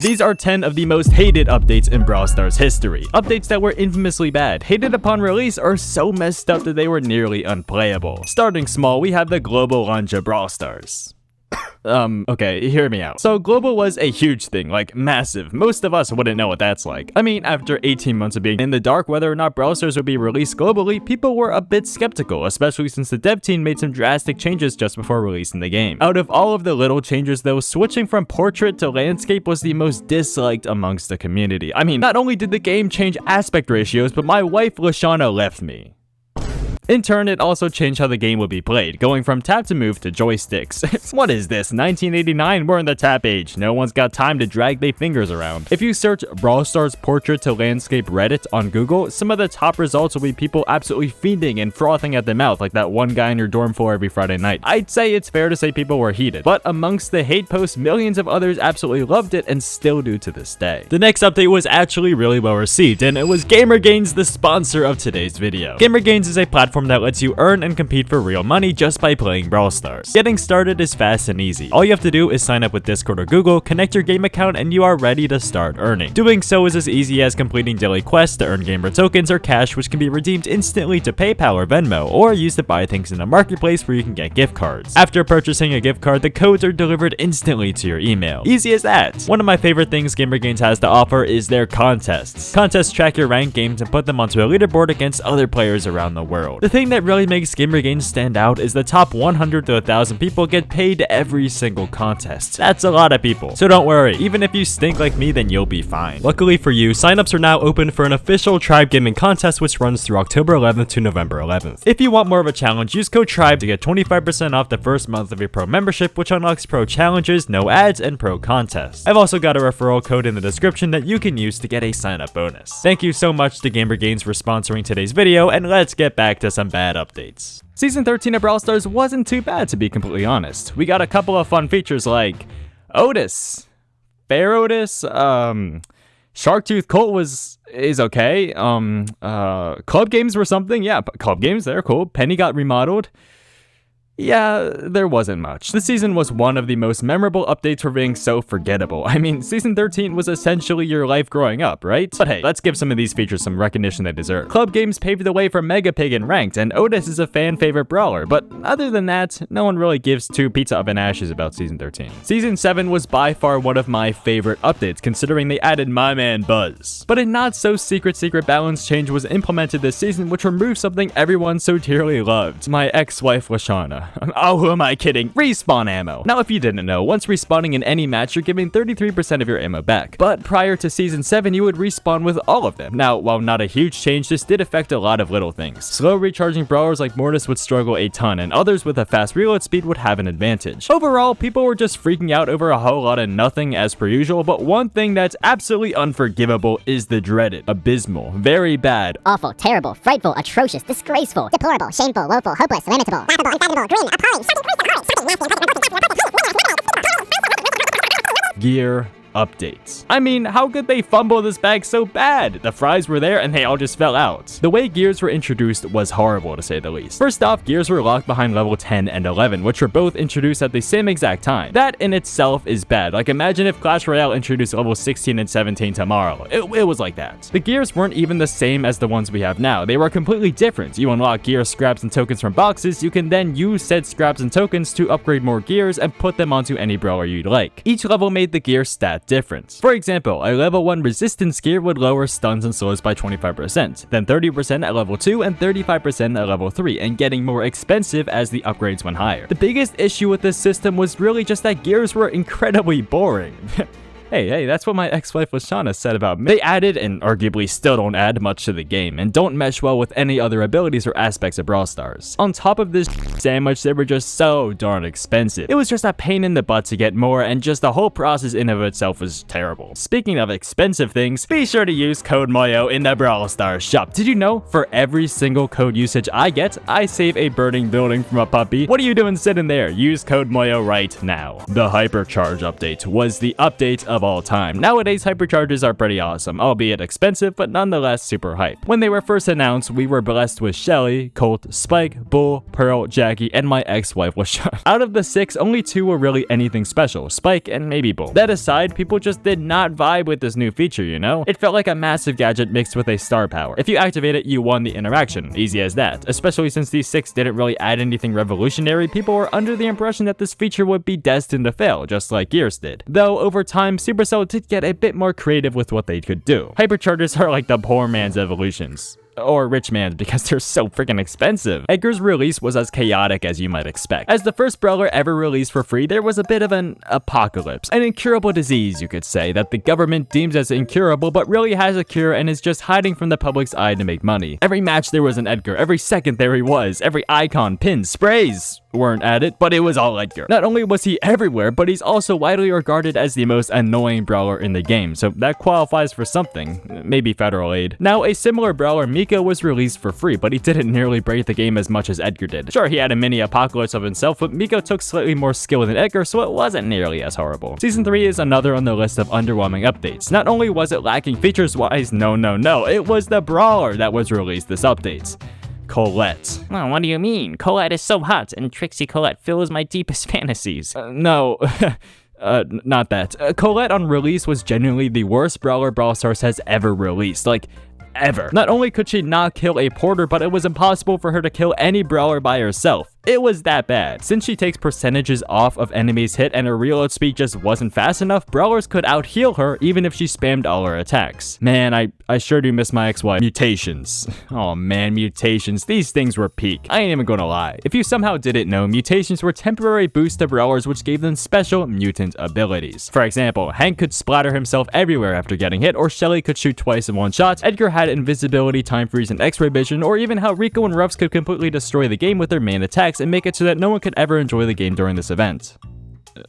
These are 10 of the most hated updates in Brawl Stars history. Updates that were infamously bad, hated upon release, or so messed up that they were nearly unplayable. Starting small, we have the global launch of Brawl Stars. Okay, hear me out. So global was a huge thing, like massive. Most of us wouldn't know what that's like. I mean, after 18 months of being in the dark whether or not Brawl Stars would be released globally, people were a bit skeptical, especially since the dev team made some drastic changes just before releasing the game. Out of all of the little changes though, switching from portrait to landscape was the most disliked amongst the community. I mean, not only did the game change aspect ratios, but my wife Lashana left me. In turn, it also changed how the game would be played, going from tap to move to joysticks. What is this, 1989? We're in the tap age. No one's got time to drag their fingers around. If you search Brawl Stars portrait to landscape Reddit on Google, some of the top results will be people absolutely fiending and frothing at the mouth like that one guy on your dorm floor every Friday night. I'd say it's fair to say people were heated, but amongst the hate posts, millions of others absolutely loved it and still do to this day. The next update was actually really well received, and it was GamerGains, the sponsor of today's video. GamerGains is a platform that lets you earn and compete for real money just by playing Brawl Stars. Getting started is fast and easy. All you have to do is sign up with Discord or Google, connect your game account, and you are ready to start earning. Doing so is as easy as completing daily quests to earn gamer tokens or cash, which can be redeemed instantly to PayPal or Venmo, or used to buy things in a marketplace where you can get gift cards. After purchasing a gift card, the codes are delivered instantly to your email. Easy as that. One of my favorite things GamerGains has to offer is their contests. Contests track your ranked games and put them onto a leaderboard against other players around the world. The thing that really makes GamerGains stand out is the top 100 to 1,000 people get paid every single contest. That's a lot of people. So don't worry, even if you stink like me, then you'll be fine. Luckily for you, signups are now open for an official Tribe Gaming contest which runs through October 11th to November 11th. If you want more of a challenge, use code TRIBE to get 25% off the first month of your pro membership, which unlocks pro challenges, no ads, and pro contests. I've also got a referral code in the description that you can use to get a sign-up bonus. Thank you so much to GamerGains for sponsoring today's video, and let's get back to some bad updates. Season 13 of Brawl Stars wasn't too bad, to be completely honest. We got a couple of fun features like Otis, Fair Otis, Sharktooth Colt is okay. Club games were something, yeah, club games, they're cool. Penny got remodeled. Yeah, there wasn't much. This season was one of the most memorable updates for being so forgettable. I mean, Season 13 was essentially your life growing up, right? But hey, let's give some of these features some recognition they deserve. Club games paved the way for Mega Pig and Ranked, and Otis is a fan favorite brawler, but other than that, no one really gives two pizza oven ashes about Season 13. Season 7 was by far one of my favorite updates, considering they added My Man Buzz. But a not so secret balance change was implemented this season, which removed something everyone so dearly loved. My ex-wife Lashana. Oh, who am I kidding? Respawn ammo. Now, if you didn't know, once respawning in any match, you're giving 33% of your ammo back. But prior to Season 7, you would respawn with all of them. Now, while not a huge change, this did affect a lot of little things. Slow recharging brawlers like Mortis would struggle a ton, and others with a fast reload speed would have an advantage. Overall, people were just freaking out over a whole lot of nothing as per usual, but one thing that's absolutely unforgivable is the dreaded abysmal, very bad, awful, terrible, frightful, atrocious, disgraceful, deplorable, shameful, woeful, hopeless, lamentable, laughable, unfathomable, green, appalling, gear updates. I mean, how could they fumble this bag so bad? The fries were there and they all just fell out. The way gears were introduced was horrible, to say the least. First off, gears were locked behind level 10 and 11, which were both introduced at the same exact time. That in itself is bad. Like, imagine if Clash Royale introduced level 16 and 17 tomorrow. It was like that. The gears weren't even the same as the ones we have now. They were completely different. You unlock gear scraps and tokens from boxes. You can then use said scraps and tokens to upgrade more gears and put them onto any brawler you'd like. Each level made the gear stat different. For example, a level 1 resistance gear would lower stuns and slows by 25%, then 30% at level 2 and 35% at level 3, and getting more expensive as the upgrades went higher. The biggest issue with this system was really just that gears were incredibly boring. Hey, that's what my ex-wife Lashana said about me. They added, and arguably still don't add much to the game, and don't mesh well with any other abilities or aspects of Brawl Stars. On top of this sandwich, they were just so darn expensive. It was just a pain in the butt to get more, and just the whole process in of itself was terrible. Speaking of expensive things, be sure to use code MOYO in the Brawl Stars shop. Did you know, for every single code usage I get, I save a burning building from a puppy? What are you doing sitting there? Use code MOYO right now. The Hypercharge update was the update of of all time. Nowadays, hypercharges are pretty awesome, albeit expensive, but nonetheless super hype. When they were first announced, we were blessed with Shelly, Colt, Spike, Bull, Pearl, Jackie, and my ex-wife LaShawn. Out of the 6, only 2 were really anything special, Spike and maybe Bull. That aside, people just did not vibe with this new feature, you know? It felt like a massive gadget mixed with a star power. If you activate it, you won the interaction. Easy as that. Especially since these 6 didn't really add anything revolutionary, people were under the impression that this feature would be destined to fail, just like Gears did. Though, over time, Supercell did get a bit more creative with what they could do. Hyperchargers are like the poor man's evolutions. Or rich man's, because they're so freaking expensive. Edgar's release was as chaotic as you might expect. As the first brawler ever released for free, there was a bit of an apocalypse. An incurable disease, you could say, that the government deems as incurable but really has a cure and is just hiding from the public's eye to make money. Every match there was an Edgar, every second there he was, every icon, pins, sprays weren't added, but it was all Edgar. Not only was he everywhere, but he's also widely regarded as the most annoying brawler in the game, so that qualifies for something, maybe federal aid. Now, a similar brawler, Miko, was released for free, but he didn't nearly break the game as much as Edgar did. Sure, he had a mini apocalypse of himself, but Miko took slightly more skill than Edgar, so it wasn't nearly as horrible. Season 3 is another on the list of underwhelming updates. Not only was it lacking features-wise, no, it was the brawler that was released this update. Colette. Oh, what do you mean? Colette is so hot, and Trixie Colette fills my deepest fantasies. No. Not that. Colette on release was genuinely the worst brawler Brawl Stars has ever released. Like, ever. Not only could she not kill a porter, but it was impossible for her to kill any brawler by herself. It was that bad. Since she takes percentages off of enemies hit and her reload speed just wasn't fast enough, brawlers could out-heal her even if she spammed all her attacks. Man, I sure do miss my ex-wife. Mutations. Oh man, mutations. These things were peak. I ain't even gonna lie. If you somehow didn't know, mutations were temporary boosts to brawlers which gave them special mutant abilities. For example, Hank could splatter himself everywhere after getting hit, or Shelly could shoot twice in one shot, Edgar had invisibility, time freeze, and x-ray vision, or even how Rico and Ruffs could completely destroy the game with their main attacks and make it so that no one could ever enjoy the game during this event.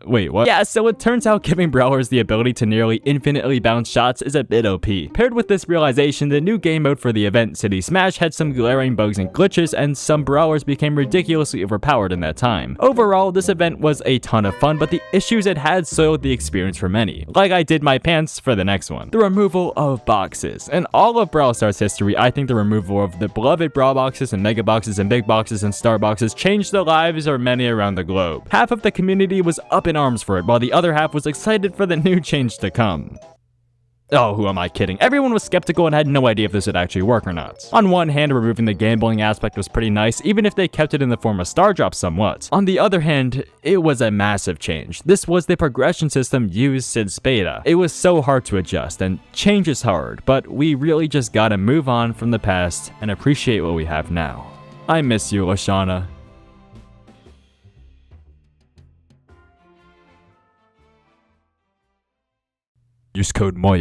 Wait, what? Yeah, so it turns out giving brawlers the ability to nearly infinitely bounce shots is a bit OP. Paired with this realization, the new game mode for the event, City Smash, had some glaring bugs and glitches, and some brawlers became ridiculously overpowered in that time. Overall, this event was a ton of fun, but the issues it had soiled the experience for many. Like I did my pants for the next one. The removal of boxes. In all of Brawl Stars history, I think the removal of the beloved Brawl boxes and Mega boxes and Big boxes and Star boxes changed the lives of many around the globe. Half of the community was up in arms for it, while the other half was excited for the new change to come. Oh, who am I kidding? Everyone was skeptical and had no idea if this would actually work or not. On one hand, removing the gambling aspect was pretty nice, even if they kept it in the form of star drops somewhat. On the other hand, it was a massive change. This was the progression system used since beta. It was so hard to adjust, and change is hard, but we really just gotta move on from the past and appreciate what we have now. I miss you, Lashana. Use code MOYA.